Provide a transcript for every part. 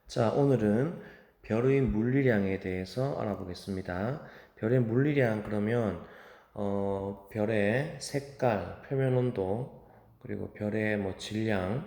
자, 오늘은 별의 물리량에 대해서 알아보겠습니다. 별의 물리량 그러면 별의 색깔, 표면 온도, 그리고 별의 질량,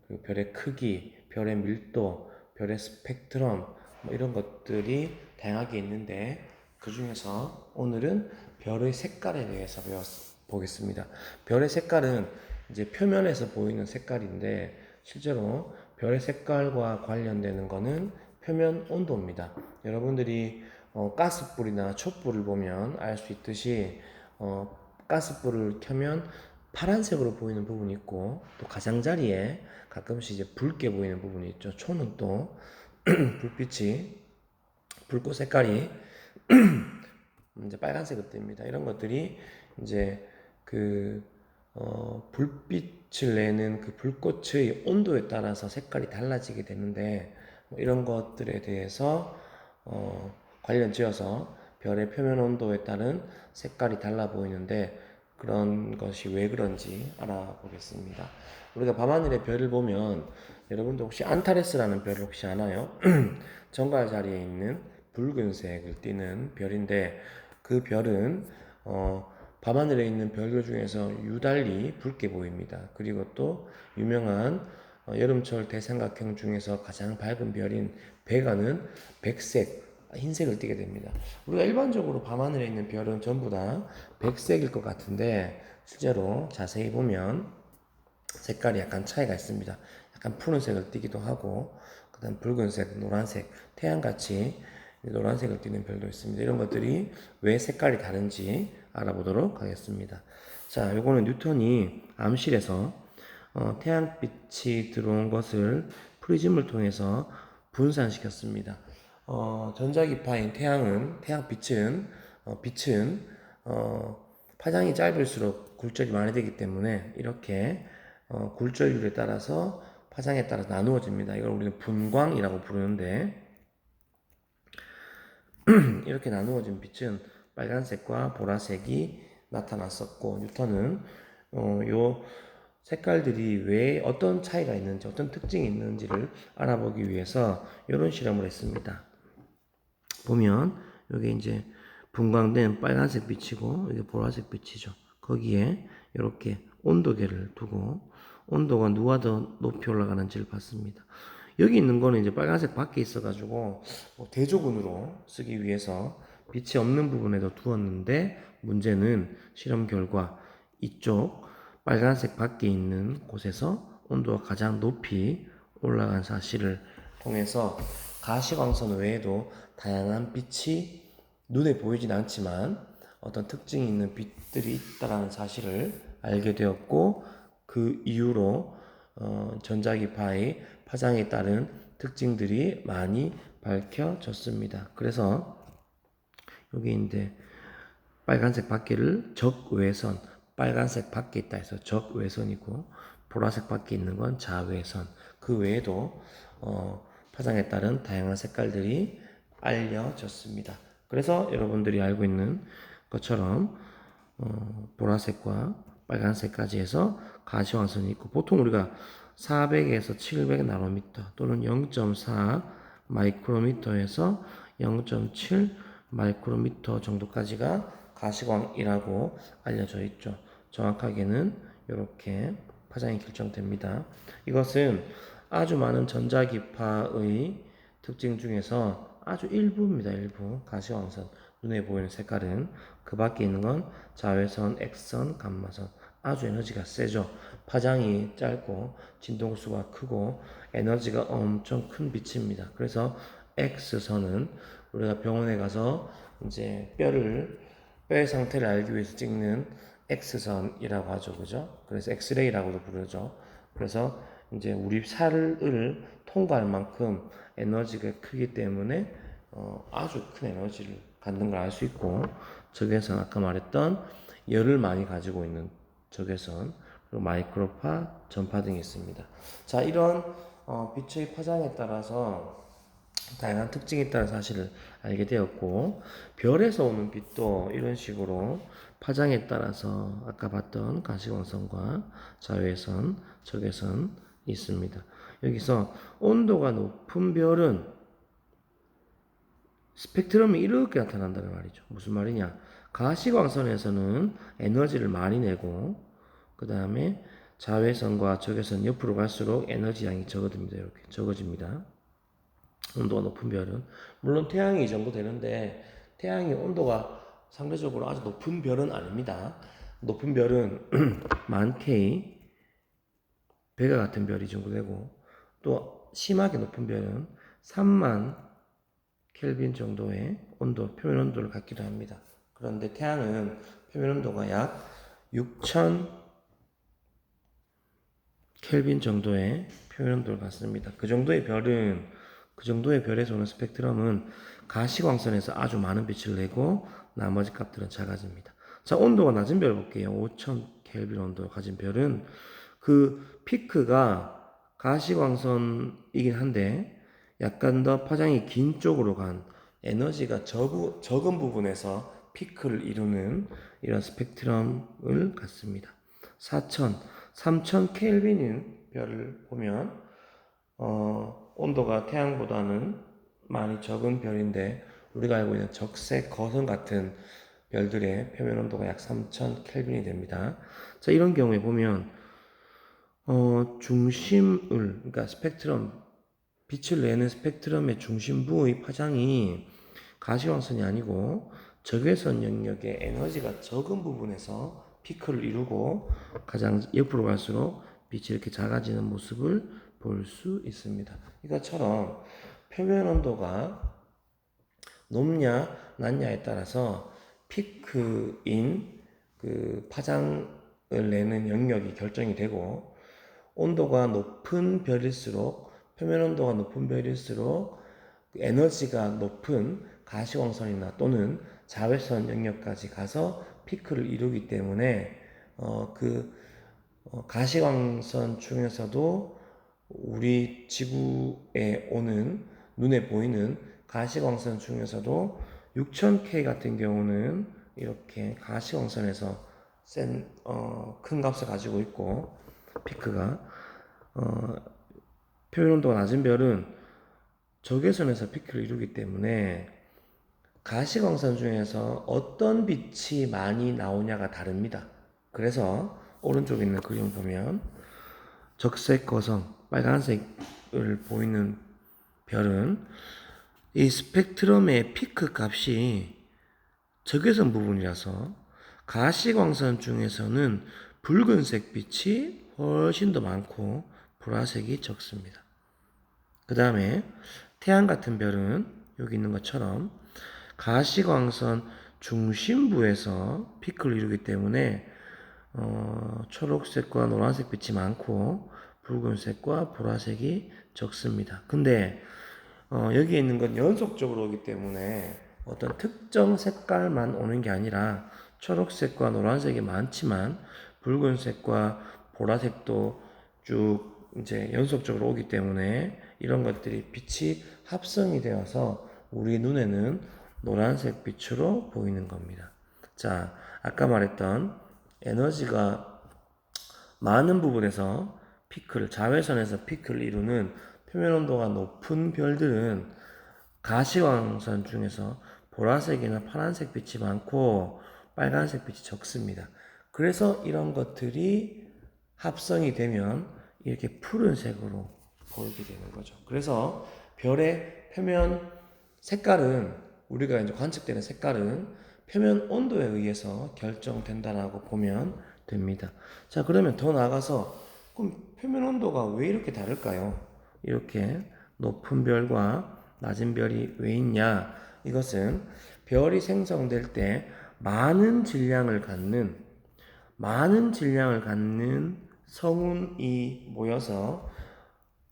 그리고 별의 크기, 별의 밀도, 별의 스펙트럼 이런 것들이 다양하게 있는데 그 중에서 오늘은 별의 색깔에 대해서 보겠습니다. 별의 색깔은 이제 표면에서 보이는 색깔인데 실제로 별의 색깔과 관련되는 것은 표면 온도입니다. 여러분들이 가스불이나 촛불을 보면 알 수 있듯이 가스불을 켜면 파란색으로 보이는 부분이 있고 또 가장자리에 가끔씩 이제 붉게 보이는 부분이 있죠. 초는 또 불빛이 불꽃 색깔이 이제 빨간색으로 뜹니다. 이런 것들이 이제 그 불빛을 내는 그 불꽃의 온도에 따라서 색깔이 달라지게 되는데 이런 것들에 대해서 관련 지어서 별의 표면 온도에 따른 색깔이 달라 보이는데 그런 것이 왜 그런지 알아보겠습니다. 우리가 밤하늘의 별을 보면 여러분도 혹시 안타레스라는 별을 혹시 아나요? 정갈 자리에 있는 붉은색을 띠는 별인데 그 별은 밤하늘에 있는 별들 중에서 유달리 붉게 보입니다. 그리고 또 유명한 여름철 대삼각형 중에서 가장 밝은 별인 베가는 백색, 흰색을 띠게 됩니다. 우리가 일반적으로 밤하늘에 있는 별은 전부 다 백색일 것 같은데 실제로 자세히 보면 색깔이 약간 차이가 있습니다. 약간 푸른색을 띠기도 하고 그다음 붉은색, 노란색, 태양같이 노란색을 띠는 별도 있습니다. 이런 것들이 왜 색깔이 다른지 알아보도록 하겠습니다. 자, 요거는 뉴턴이 암실에서 태양빛이 들어온 것을 프리즘을 통해서 분산시켰습니다. 전자기파인 빛은 파장이 짧을수록 굴절이 많이 되기 때문에 이렇게 굴절률에 따라서 파장에 따라 나누어집니다. 이걸 우리는 분광이라고 부르는데 이렇게 나누어진 빛은 빨간색과 보라색이 나타났었고 뉴턴은 요 색깔들이 왜 어떤 차이가 있는지 어떤 특징이 있는지를 알아보기 위해서 이런 실험을 했습니다. 보면 여기 이제 분광된 빨간색 빛이고 이게 보라색 빛이죠. 거기에 이렇게 온도계를 두고 온도가 누가 더 높이 올라가는지를 봤습니다. 여기 있는 거는 이제 빨간색 밖에 있어가지고 대조군으로 쓰기 위해서 빛이 없는 부분에도 두었는데 문제는 실험 결과 이쪽 빨간색 밖에 있는 곳에서 온도가 가장 높이 올라간 사실을 통해서 가시광선 외에도 다양한 빛이 눈에 보이진 않지만 어떤 특징이 있는 빛들이 있다는 사실을 알게 되었고 그 이후로 전자기파의 파장에 따른 특징들이 많이 밝혀졌습니다. 그래서 여기 이제 빨간색 밖에를 적외선, 빨간색 밖에 있다 해서 적외선이고 보라색 밖에 있는 건 자외선. 그 외에도 파장에 따른 다양한 색깔들이 알려졌습니다. 그래서 여러분들이 알고 있는 것처럼 보라색과 빨간색까지 해서 가시광선이 있고 보통 우리가 400에서 700 나노미터 또는 0.4 마이크로미터에서 0.7 마이크로미터 정도까지가 가시광이라고 알려져 있죠. 정확하게는 이렇게 파장이 결정됩니다. 이것은 아주 많은 전자기파의 특징 중에서 아주 일부입니다. 일부 가시광선 눈에 보이는 색깔은 그 밖에 있는 건 자외선, X선, 감마선 아주 에너지가 세죠. 파장이 짧고 진동수가 크고 에너지가 엄청 큰 빛입니다. 그래서 X선은 우리가 병원에 가서 이제 뼈의 상태를 알기 위해서 찍는 X선이라고 하죠. 그죠? 그래서 엑스레이라고도 부르죠. 그래서 이제 우리 살을 통과할 만큼 에너지가 크기 때문에 아주 큰 에너지를 갖는 걸 알 수 있고 적외선 아까 말했던 열을 많이 가지고 있는 적외선 그리고 마이크로파, 전파 등이 있습니다. 자, 이런 빛의 파장에 따라서 다양한 특징이 있다는 사실을 알게 되었고 별에서 오는 빛도 이런 식으로 파장에 따라서 아까 봤던 가시광선과 자외선, 적외선 있습니다. 여기서 온도가 높은 별은 스펙트럼이 이렇게 나타난다는 말이죠. 무슨 말이냐? 가시광선에서는 에너지를 많이 내고 그 다음에 자외선과 적외선 옆으로 갈수록 에너지 양이 적어집니다. 이렇게 적어집니다. 온도가 높은 별은 물론 태양이 이 정도 되는데 태양이 온도가 상대적으로 아주 높은 별은 아닙니다. 높은 별은 만 K 배가 같은 별이 정도 되고 또 심하게 높은 별은 3만 켈빈 정도의 온도, 표면 온도를 갖기도 합니다. 그런데 태양은 표면 온도가 약 6000 켈빈 정도의 표면 온도를 갖습니다. 그 정도의 별에서 오는 스펙트럼은 가시광선에서 아주 많은 빛을 내고 나머지 값들은 작아집니다. 자, 온도가 낮은 별 볼게요. 5000 켈빈 온도 가진 별은 그 피크가 가시광선이긴 한데 약간 더 파장이 긴 쪽으로 간 에너지가 적은 부분에서 피크를 이루는 이런 스펙트럼을 갖습니다. 3000 켈빈인 별을 보면 온도가 태양보다는 많이 적은 별인데 우리가 알고 있는 적색 거성 같은 별들의 표면 온도가 약 3000 켈빈이 됩니다. 자, 이런 경우에 보면 그러니까 스펙트럼, 빛을 내는 스펙트럼의 중심부의 파장이 가시광선이 아니고 적외선 영역의 에너지가 적은 부분에서 피크를 이루고 가장 옆으로 갈수록 빛이 이렇게 작아지는 모습을 볼 수 있습니다. 이것처럼 표면 온도가 높냐 낮냐에 따라서 피크인 그 파장을 내는 영역이 결정이 되고 온도가 높은 별일수록 표면 온도가 높은 별일수록 에너지가 높은 가시광선이나 또는 자외선 영역까지 가서 피크를 이루기 때문에 가시광선 중에서도 우리 지구에 오는 눈에 보이는 가시광선 중에서도 6000K 같은 경우는 이렇게 가시광선에서 큰 값을 가지고 있고 피크가 표면 온도가 낮은 별은 적외선에서 피크를 이루기 때문에 가시광선 중에서 어떤 빛이 많이 나오냐가 다릅니다. 그래서 오른쪽에 있는 그림 보면 적색 거성 빨간색을 보이는 별은 이 스펙트럼의 피크 값이 적외선 부분이라서 가시광선 중에서는 붉은색 빛이 훨씬 더 많고 보라색이 적습니다. 그 다음에 태양 같은 별은 여기 있는 것처럼 가시광선 중심부에서 피크를 이루기 때문에 초록색과 노란색 빛이 많고 붉은색과 보라색이 적습니다. 근데 여기에 있는 건 연속적으로 오기 때문에 어떤 특정 색깔만 오는 게 아니라 초록색과 노란색이 많지만 붉은색과 보라색도 쭉 이제 연속적으로 오기 때문에 이런 것들이 빛이 합성이 되어서 우리 눈에는 노란색 빛으로 보이는 겁니다. 자, 아까 말했던 에너지가 많은 부분에서 자외선에서 피크를 이루는 표면 온도가 높은 별들은 가시광선 중에서 보라색이나 파란색 빛이 많고 빨간색 빛이 적습니다. 그래서 이런 것들이 합성이 되면 이렇게 푸른색으로 보이게 되는 거죠. 그래서 별의 표면 색깔은 우리가 이제 관측되는 색깔은 표면 온도에 의해서 결정된다라고 보면 됩니다. 자, 그러면 더 나아가서 그럼 표면 온도가 왜 이렇게 다를까요? 이렇게 높은 별과 낮은 별이 왜 있냐? 이것은 별이 생성될 때 많은 질량을 갖는 성운이 모여서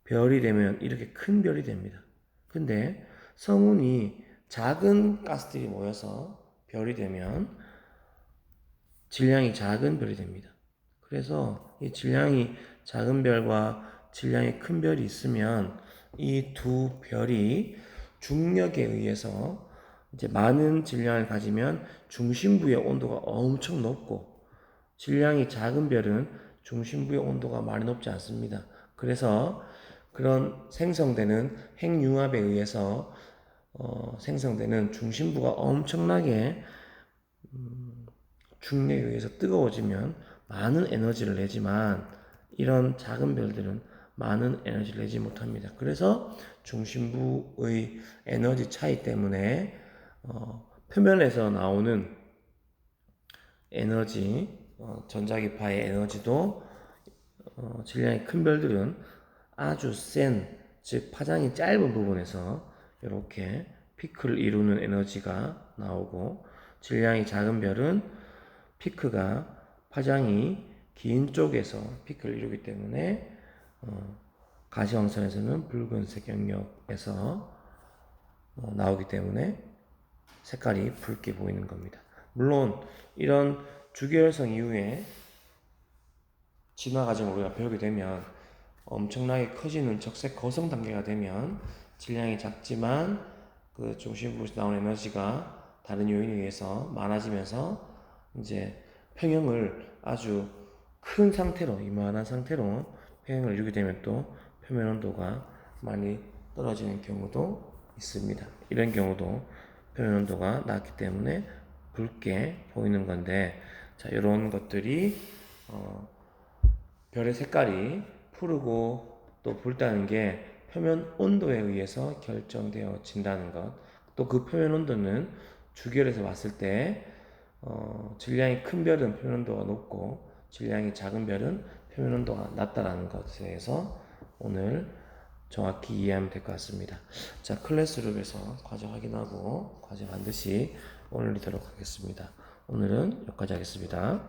별이 되면 이렇게 큰 별이 됩니다. 근데 성운이 작은 가스들이 모여서 별이 되면 질량이 작은 별이 됩니다. 그래서 이 질량이 작은 별과 질량이 큰 별이 있으면 이 두 별이 중력에 의해서 이제 많은 질량을 가지면 중심부의 온도가 엄청 높고 질량이 작은 별은 중심부의 온도가 많이 높지 않습니다. 그래서 그런 생성되는 핵융합에 의해서 생성되는 중심부가 엄청나게 중력에 의해서 뜨거워지면 많은 에너지를 내지만 이런 작은 별들은 많은 에너지를 내지 못합니다. 그래서 중심부의 에너지 차이 때문에 표면에서 나오는 에너지, 전자기파의 에너지도 질량이 큰 별들은 아주 센, 즉 파장이 짧은 부분에서 이렇게 피크를 이루는 에너지가 나오고, 질량이 작은 별은 피크가 파장이 긴 쪽에서 피크를 이루기 때문에 가시광선에서는 붉은색 영역에서 나오기 때문에 색깔이 붉게 보이는 겁니다. 물론 이런 주계열성 이후에 진화 과정을 우리가 배우게 되면 엄청나게 커지는 적색 거성 단계가 되면 질량이 작지만 그 중심부에서 나오는 에너지가 다른 요인에 의해서 많아지면서 이제 평형을 아주 큰 상태로, 이만한 상태로 평형을 이루게 되면 또 표면 온도가 많이 떨어지는 경우도 있습니다. 이런 경우도 표면 온도가 낮기 때문에 붉게 보이는 건데, 자, 이런 것들이 별의 색깔이 푸르고 또 붉다는 게 표면 온도에 의해서 결정되어진다는 것. 또 그 표면 온도는 주결에서 봤을 때 질량이 큰 별은 표면 온도가 높고 질량이 작은 별은 표면 온도가 낮다라는 것에 대해서 오늘 정확히 이해하면 될 것 같습니다. 자, 클래스룸에서 과제 확인하고 과제 반드시 올리도록 하겠습니다. 오늘은 여기까지 하겠습니다.